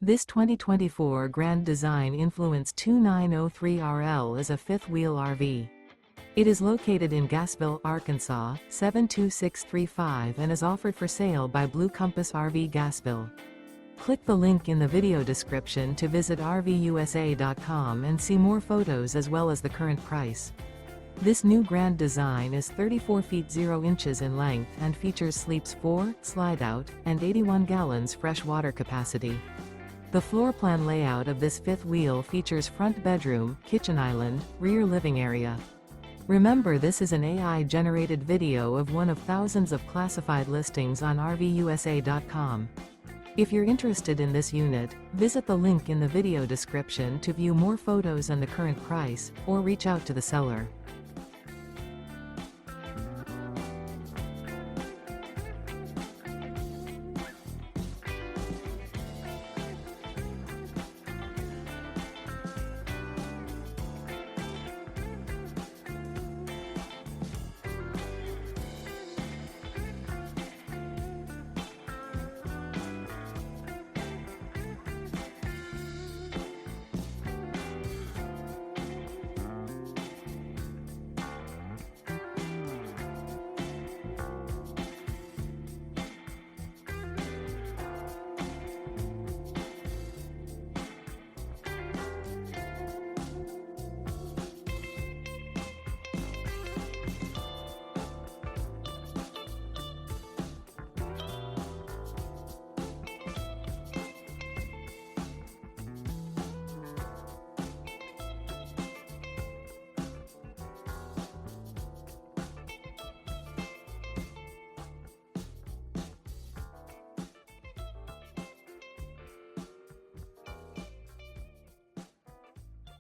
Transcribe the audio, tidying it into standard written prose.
This 2024 Grand Design Influence 2903RL is a fifth-wheel RV. It is located in Gassville, Arkansas, 72635 and is offered for sale by Blue Compass RV Gassville. Click the link in the video description to visit RVUSA.com and see more photos as well as the current price. This new Grand Design is 34 feet 0 inches in length and features sleeps 4, Slideout, and 81 gallons fresh water capacity. The floor plan layout of this fifth wheel features front bedroom, kitchen island, rear living area. Remember, this is an AI-generated video of one of thousands of classified listings on RVUSA.com. If you're interested in this unit, visit the link in the video description to view more photos and the current price, or reach out to the seller.